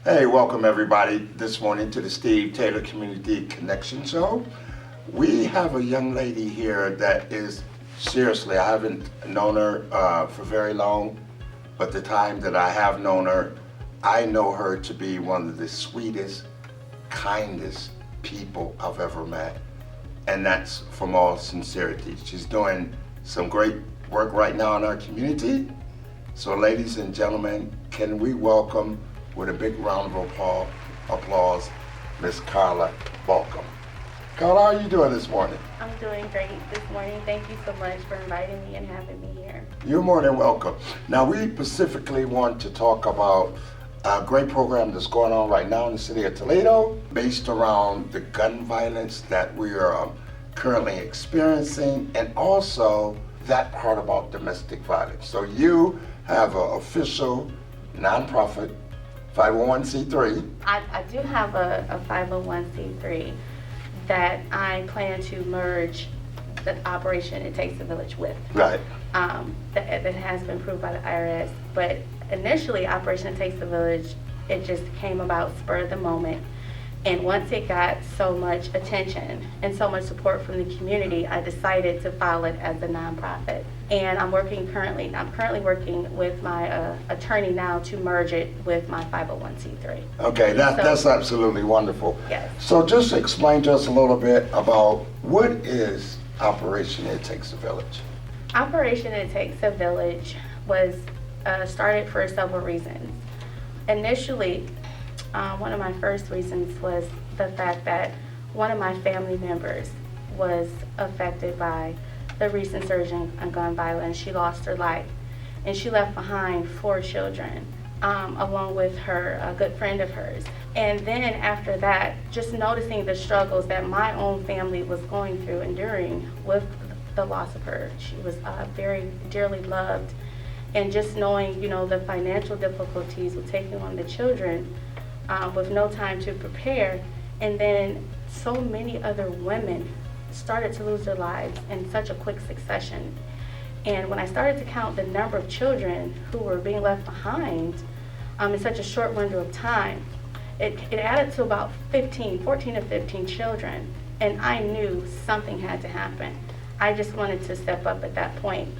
Hey, welcome everybody this morning to the Steve Taylor Community Connection Show. We have a young lady here that is, seriously, I haven't known her for very long, but the time that I have known her, I know her to be one of the sweetest, kindest people I've ever met. And that's from all sincerity. She's doing some great work right now in our community. So ladies and gentlemen, can we welcome with a big round of applause, Miss Carla B. Carla, how are you doing this morning? I'm doing great this morning. Thank you so much for inviting me and having me here. You're more than welcome. Now, we specifically want to talk about a great program that's going on right now in the city of Toledo, based around the gun violence that we are currently experiencing, and also that part about domestic violence. So you have an official nonprofit 501c3. I do have a 501c3 that I plan to merge the operation It Takes a Village with. Right. That has been approved by the IRS. But initially, Operation It Takes a Village, it just came about spur of the moment. And once it got so much attention and so much support from the community, I decided to file it as a nonprofit. And I'm currently working with my attorney now to merge it with my 501c3. Okay, that's absolutely wonderful. Yes. So just explain to us a little bit about what is Operation It Takes a Village? Operation It Takes a Village was started for several reasons. Initially, one of my first reasons was the fact that one of my family members was affected by the recent surge in gun violence. She lost her life, and she left behind 4 children, along with her, a good friend of hers. And then after that, just noticing the struggles that my own family was going through, enduring with the loss of her. She was very dearly loved, and just knowing, the financial difficulties with taking on the children, with no time to prepare, and then so many other women started to lose their lives in such a quick succession. And when I started to count the number of children who were being left behind in such a short window of time, it added to about 14 to 15 children, and I knew something had to happen. I just wanted to step up at that point.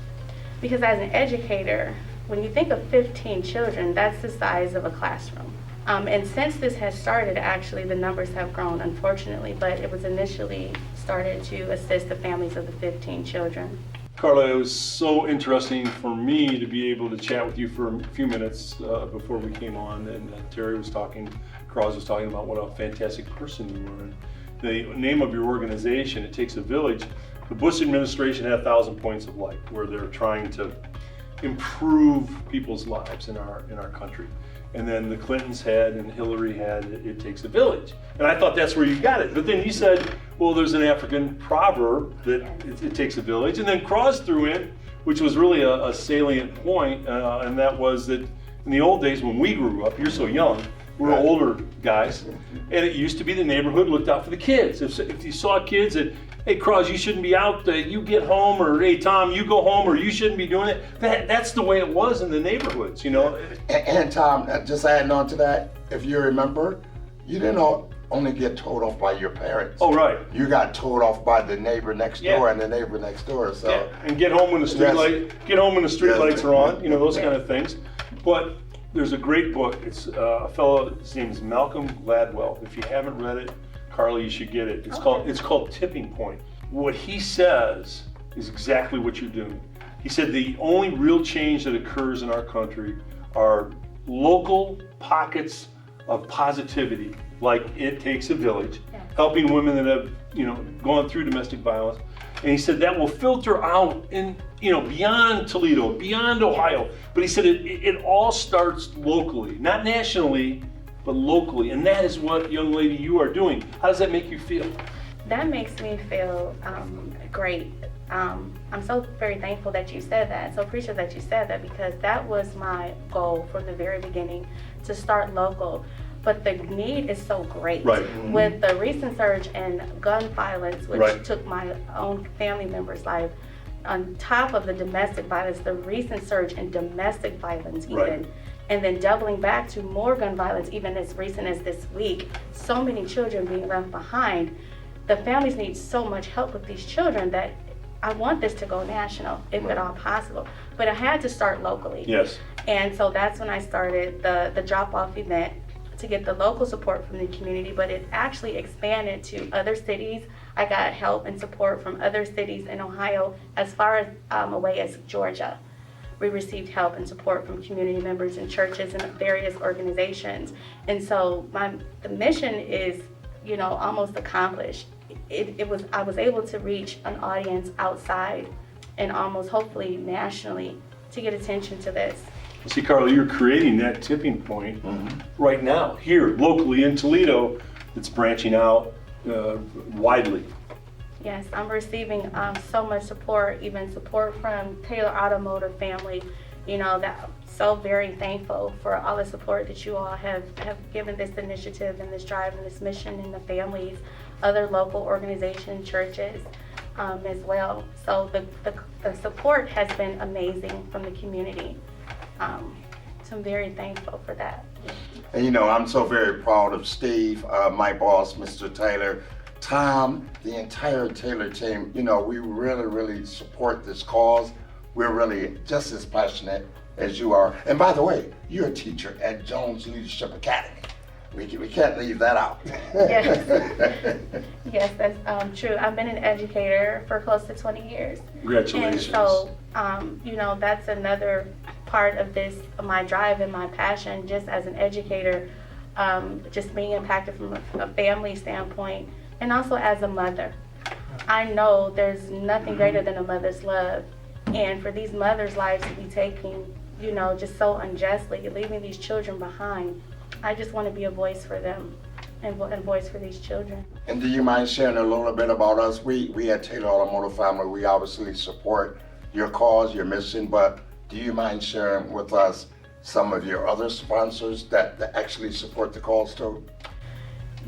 Because as an educator, when you think of 15 children, that's the size of a classroom. And since this has started, actually, the numbers have grown, unfortunately, but it was initially started to assist the families of the 15 children. Carla, it was so interesting for me to be able to chat with you for a few minutes before we came on, and Terry was talking, Cross was talking about what a fantastic person you were. And the name of your organization, It Takes a Village. The Bush administration had 1,000 Points of Light, where they're trying to improve people's lives in our country. And then the Clintons had, and Hillary had, It Takes a Village. And I thought that's where you got it. But then you said, well, there's an African proverb that it takes a village. And then Cross threw in, which was really a salient point, and that was that in the old days when we grew up, you're so young, we're older guys, and it used to be the neighborhood looked out for the kids. If you saw kids that, hey, Cross, you shouldn't be out, you get home, or hey, Tom, you go home, or you shouldn't be doing it. That's the way it was in the neighborhoods, And Tom, just adding on to that, if you remember, you didn't only get told off by your parents. Oh, right. You got told off by the neighbor next door and the neighbor next door. So. Yeah. And get home when the street lights are on, those kind of things. But there's a great book. It's a fellow, his name is Malcolm Gladwell. If you haven't read it, Carla, you should get it. It's called Tipping Point. What he says is exactly what you're doing. He said the only real change that occurs in our country are local pockets of positivity, like It Takes a Village, helping women that have, gone through domestic violence. And he said that will filter out in, beyond Toledo, beyond Ohio. But he said it all starts locally, not nationally, but locally. And that is what, young lady, you are doing. How does that make you feel? That makes me feel great. I'm so very thankful that you said that, so appreciative that you said that, because that was my goal from the very beginning, to start local. But the need is so great. Right. With the recent surge in gun violence, which Right. took my own family member's life, on top of the domestic violence, the recent surge in domestic violence even, Right. and then doubling back to more gun violence, even as recent as this week, so many children being left behind. The families need so much help with these children that I want this to go national, if at all possible. But I had to start locally. Yes. And so that's when I started the drop-off event to get the local support from the community, but it actually expanded to other cities. I got help and support from other cities in Ohio, as far as away as Georgia. We received help and support from community members and churches and various organizations. And so the mission is, almost accomplished. I was able to reach an audience outside and almost hopefully nationally to get attention to this. See, Carla, you're creating that tipping point right now, here, locally in Toledo, that's branching out widely. Yes, I'm receiving so much support, even support from Taylor Automotive family. That I'm so very thankful for all the support that you all have given this initiative and this drive and this mission, and the families, other local organizations, churches as well. So the support has been amazing from the community. So I'm very thankful for that. And I'm so very proud of Steve, my boss, Mr. Taylor, Tom, the entire Taylor team. We really, really support this cause. We're really just as passionate as you are. And by the way, you're a teacher at Jones Leadership Academy. We can't leave that out. Yes, yes, that's true. I've been an educator for close to 20 years. Congratulations. And so, that's another part of this, my drive and my passion, just as an educator, just being impacted from a family standpoint, and also as a mother. I know there's nothing greater than a mother's love, and for these mothers' lives to be taken, just so unjustly, leaving these children behind, I just want to be a voice for them and voice for these children. And do you mind sharing a little bit about us? We at Taylor Automotive Family, we obviously support your cause, your mission, but do you mind sharing with us some of your other sponsors that actually support the cause too?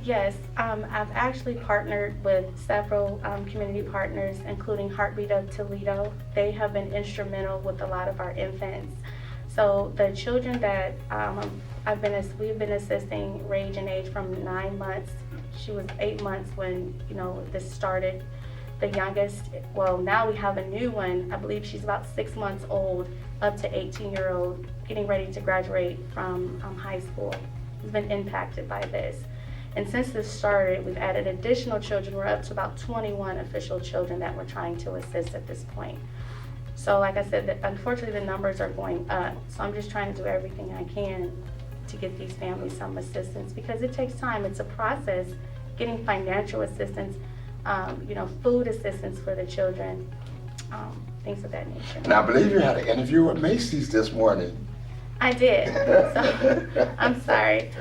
Yes, I've actually partnered with several community partners, including Heartbeat of Toledo. They have been instrumental with a lot of our infants. So the children that we've been assisting range in age from 9 months. She was 8 months when this started. The youngest, well, now we have a new one. I believe she's about 6 months old, up to 18-year-old, getting ready to graduate from high school. Has been impacted by this. And since this started, we've added additional children. We're up to about 21 official children that we're trying to assist at this point. So like I said, unfortunately the numbers are going up. So I'm just trying to do everything I can to get these families some assistance, because it takes time. It's a process, getting financial assistance, food assistance for the children, things of that nature. And I believe you had an interview with Macy's this morning. I did. So, I'm sorry.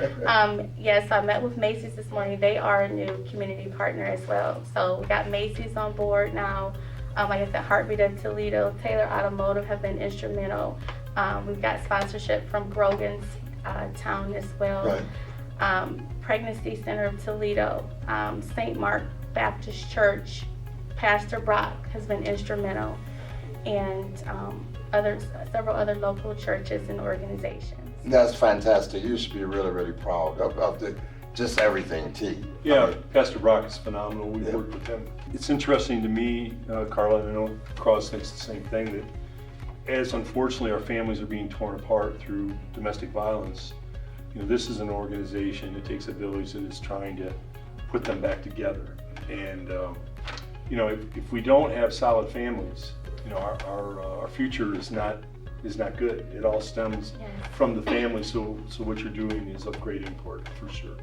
Yes, I met with Macy's this morning. They are a new community partner as well. So we got Macy's on board now. Like I said, Heartbeat of Toledo, Taylor Automotive have been instrumental. We've got sponsorship from Grogan's Town as well. Right. Pregnancy Center of Toledo, St. Mark Baptist Church, Pastor Brock has been instrumental, and several other local churches and organizations. That's fantastic. You should be really, really proud of just everything, T. Yeah, Pastor Brock is phenomenal. We've worked with him. It's interesting to me, Carla, and I know Cross thinks the same thing, that as unfortunately our families are being torn apart through domestic violence, this is an organization that takes a village that is trying to put them back together. And if we don't have solid families, our future is not good. It all stems from the family. So what you're doing is of great import for sure.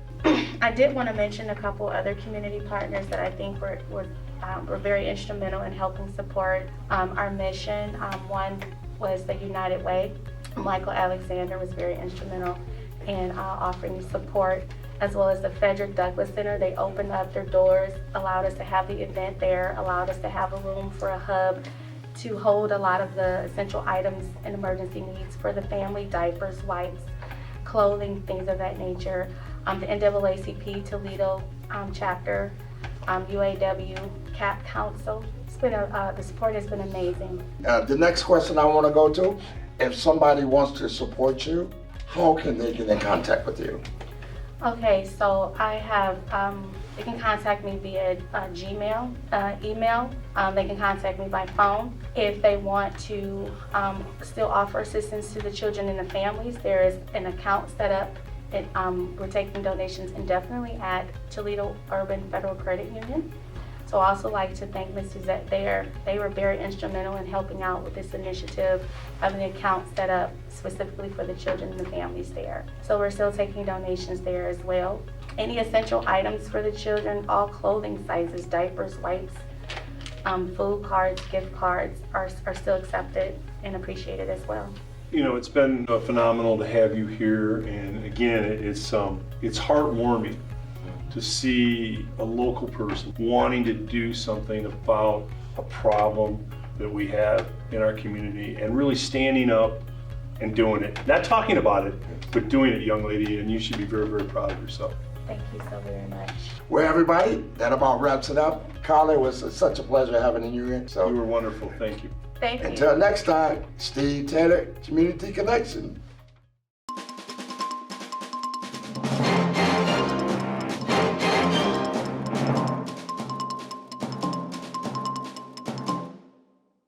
I did want to mention a couple other community partners that I think were very instrumental in helping support our mission. One was the United Way. Michael Alexander was very instrumental in offering support, as well as the Frederick Douglass Center. They opened up their doors, allowed us to have the event there, allowed us to have a room for a hub to hold a lot of the essential items and emergency needs for the family: diapers, wipes, clothing, things of that nature. The NAACP Toledo chapter, UAW, CAP Council. It's been the support has been amazing. The next question I want to go to: if somebody wants to support you, how can they get in contact with you? Okay, so I have, they can contact me via Gmail, email. They can contact me by phone. If they want to still offer assistance to the children and the families, there is an account set up. We're taking donations indefinitely at Toledo Urban Federal Credit Union. So I also like to thank Ms. Suzette there. They were very instrumental in helping out with this initiative, having an account set up specifically for the children and the families there. So we're still taking donations there as well. Any essential items for the children, all clothing sizes, diapers, wipes, food cards, gift cards are still accepted and appreciated as well. You know, it's been phenomenal to have you here, and again, it's heartwarming to see a local person wanting to do something about a problem that we have in our community and really standing up and doing it. Not talking about it, but doing it, young lady, and you should be very, very proud of yourself. Thank you so very much. Well, everybody, that about wraps it up. Carla, it was such a pleasure having you here. You So were wonderful. Thank you. Thank you. until next time, Steve Taylor, Community Connection.